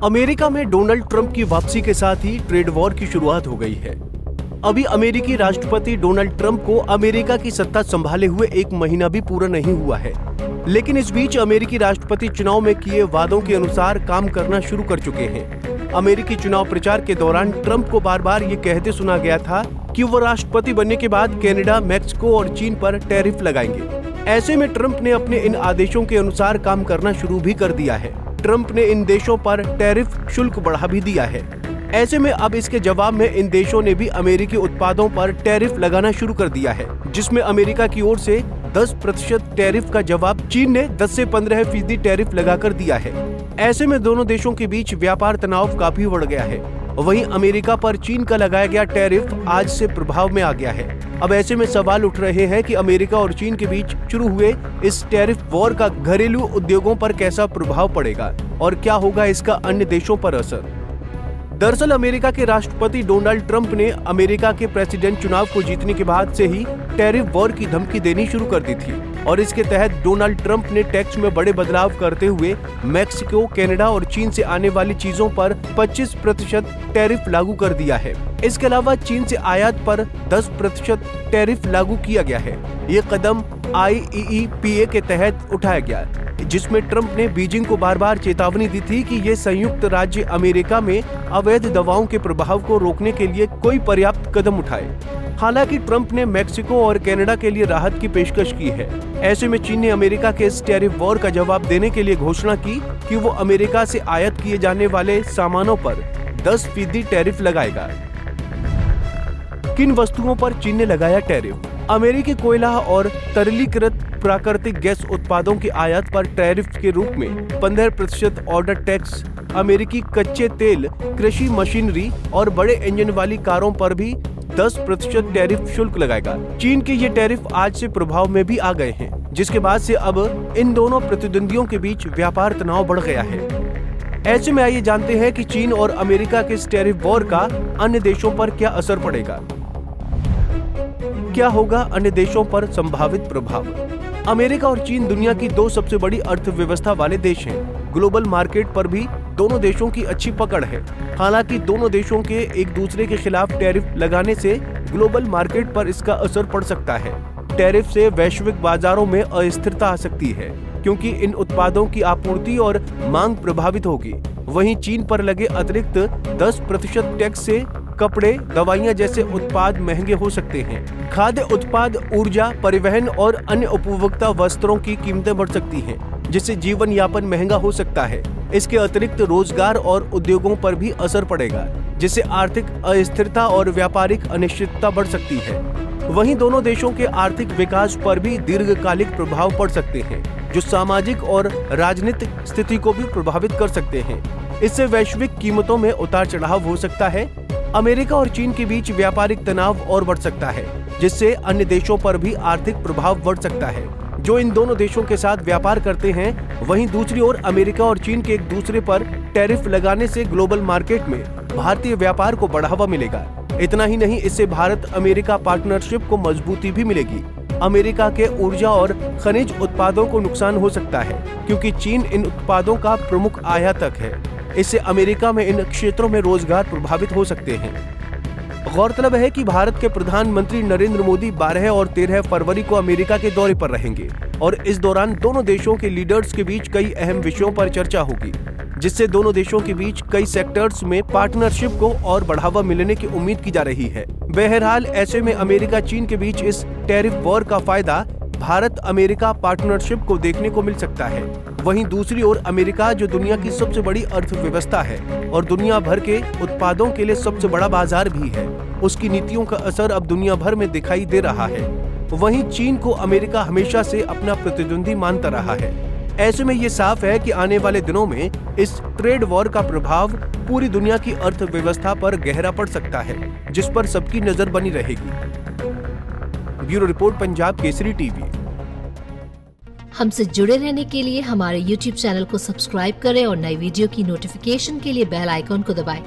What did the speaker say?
America में Donald Trump की वापसी के साथ ही ट्रेड वॉर की शुरुआत हो गई है। अभी अमेरिकी राष्ट्रपति डोनाल्ड ट्रंप को अमेरिका की सत्ता संभाले हुए 1 महीना भी पूरा नहीं हुआ है, लेकिन इस बीच अमेरिकी राष्ट्रपति चुनाव में किए वादों के अनुसार काम करना शुरू कर चुके हैं। अमेरिकी चुनाव प्रचार के दौरान ट्रंप को बार बार ये कहते सुना गया था कि वो राष्ट्रपति बनने के बाद कनाडा, मैक्सिको और चीन पर टैरिफ लगाएंगे। ऐसे में ट्रंप ने अपने इन आदेशों के अनुसार काम करना शुरू भी कर दिया है। ट्रंप ने इन देशों पर टैरिफ शुल्क बढ़ा भी दिया है। ऐसे में अब इसके जवाब में इन देशों ने भी अमेरिकी उत्पादों पर टैरिफ लगाना शुरू कर दिया है, जिसमें अमेरिका की ओर से 10% टैरिफ का जवाब चीन ने 10 से 15% टैरिफ लगाकर दिया है। ऐसे में दोनों देशों के बीच व्यापार तनाव काफी बढ़ गया है। वहीं अमेरिका पर चीन का लगाया गया टैरिफ आज से प्रभाव में आ गया है। अब ऐसे में सवाल उठ रहे हैं कि अमेरिका और चीन के बीच शुरू हुए इस टैरिफ वॉर का घरेलू उद्योगों पर कैसा प्रभाव पड़ेगा और क्या होगा इसका अन्य देशों पर असर। दरअसल अमेरिका के राष्ट्रपति डोनाल्ड ट्रंप ने अमेरिका के प्रेसिडेंट चुनाव को जीतने के बाद से ही टैरिफ वॉर की धमकी देनी शुरू कर दी थी और इसके तहत डोनाल्ड ट्रंप ने टैक्स में बड़े बदलाव करते हुए मैक्सिको, कनाडा और चीन से आने वाली चीजों पर 25% टैरिफ लागू कर दिया है। इसके अलावा चीन से आयात पर 10% टैरिफ लागू किया गया है। ये कदम IEEPA के तहत उठाया गया, जिसमें ट्रंप ने बीजिंग को बार बार चेतावनी दी थी कि ये संयुक्त राज्य अमेरिका में अवैध दवाओं के प्रभाव को रोकने के लिए कोई पर्याप्त कदम उठाए। हालांकि ट्रंप ने मैक्सिको और कनाडा के लिए राहत की पेशकश की है। ऐसे में चीन ने अमेरिका के इस टैरिफ वॉर का जवाब देने के लिए घोषणा की कि वो अमेरिका से आयात किए जाने वाले सामानों पर 10% टैरिफ लगाएगा। किन वस्तुओं पर चीन ने लगाया टैरिफ? अमेरिकी कोयला और तरलीकृत प्राकृतिक गैस उत्पादों की आयात पर टैरिफ के रूप में 15% ऑर्डर टैक्स, अमेरिकी कच्चे तेल, कृषि मशीनरी और बड़े इंजन वाली कारों पर भी 10% टैरिफ शुल्क लगाएगा। चीन के ये टैरिफ आज से प्रभाव में भी आ गए हैं, जिसके बाद से अब इन दोनों प्रतिद्वंदियों के बीच व्यापार तनाव बढ़ गया है। ऐसे में आइए जानते हैं कि चीन और अमेरिका के इस टैरिफ वॉर का अन्य देशों पर क्या असर पड़ेगा। क्या होगा अन्य देशों पर संभावित प्रभाव? अमेरिका और चीन दुनिया की 2 सबसे बड़ी अर्थव्यवस्था वाले देश हैं। ग्लोबल मार्केट पर भी दोनों देशों की अच्छी पकड़ है। हालांकि दोनों देशों के एक दूसरे के खिलाफ टैरिफ लगाने से ग्लोबल मार्केट पर इसका असर पड़ सकता है। टैरिफ से वैश्विक बाजारों में अस्थिरता आ सकती है, क्योंकि इन उत्पादों की आपूर्ति और मांग प्रभावित होगी। वहीं चीन पर लगे अतिरिक्त 10% टैक्स से कपड़े, दवाइयां जैसे उत्पाद महंगे हो सकते हैं। खाद्य उत्पाद, ऊर्जा, परिवहन और अन्य उपभोक्ता वस्त्रों की कीमतें बढ़ सकती हैं, जिससे जीवन यापन महंगा हो सकता है। इसके अतिरिक्त रोजगार और उद्योगों पर भी असर पड़ेगा, जिससे आर्थिक अस्थिरता और व्यापारिक अनिश्चितता बढ़ सकती है। वहीं दोनों देशों के आर्थिक विकास पर भी दीर्घकालिक प्रभाव पड़ सकते हैं, जो सामाजिक और राजनीतिक स्थिति को भी प्रभावित कर सकते हैं। इससे वैश्विक कीमतों में उतार चढ़ाव हो सकता है। अमेरिका और चीन के बीच व्यापारिक तनाव और बढ़ सकता है, जिससे अन्य देशों पर भी आर्थिक प्रभाव बढ़ सकता है जो इन दोनों देशों के साथ व्यापार करते हैं। वहीं दूसरी ओर अमेरिका और चीन के एक दूसरे पर टैरिफ लगाने से ग्लोबल मार्केट में भारतीय व्यापार को बढ़ावा मिलेगा। इतना ही नहीं, इससे भारत अमेरिका पार्टनरशिप को मजबूती भी मिलेगी। अमेरिका के ऊर्जा और खनिज उत्पादों को नुकसान हो सकता है, क्योंकि चीन इन उत्पादों का प्रमुख आयातक है। इससे अमेरिका में इन क्षेत्रों में रोजगार प्रभावित हो सकते हैं। गौरतलब है कि भारत के प्रधानमंत्री नरेंद्र मोदी 12 और 13 फरवरी को अमेरिका के दौरे पर रहेंगे और इस दौरान दोनों देशों के लीडर्स के बीच कई अहम विषयों पर चर्चा होगी, जिससे दोनों देशों के बीच कई सेक्टर्स में पार्टनरशिप को और बढ़ावा मिलने की उम्मीद की जा रही है। बहरहाल ऐसे में अमेरिका चीन के बीच इस टैरिफ वॉर का फायदा भारत अमेरिका पार्टनरशिप को देखने को मिल सकता है। वहीं दूसरी ओर अमेरिका, जो दुनिया की सबसे बड़ी अर्थव्यवस्था है और दुनिया भर के उत्पादों के लिए सबसे बड़ा बाजार भी है, उसकी नीतियों का असर अब दुनिया भर में दिखाई दे रहा है। वहीं चीन को अमेरिका हमेशा से अपना प्रतिद्वंदी मानता रहा है। ऐसे में ये साफ है कि आने वाले दिनों में इस ट्रेड वॉर का प्रभाव पूरी दुनिया की अर्थव्यवस्था पर गहरा पड़ सकता है, जिस पर सबकी नजर बनी रहेगी। Bureau report, Punjab Kesari TV. हमसे जुड़े रहने के लिए हमारे YouTube चैनल को सब्सक्राइब करें और नई वीडियो की नोटिफिकेशन के लिए बेल आइकॉन को दबाएं।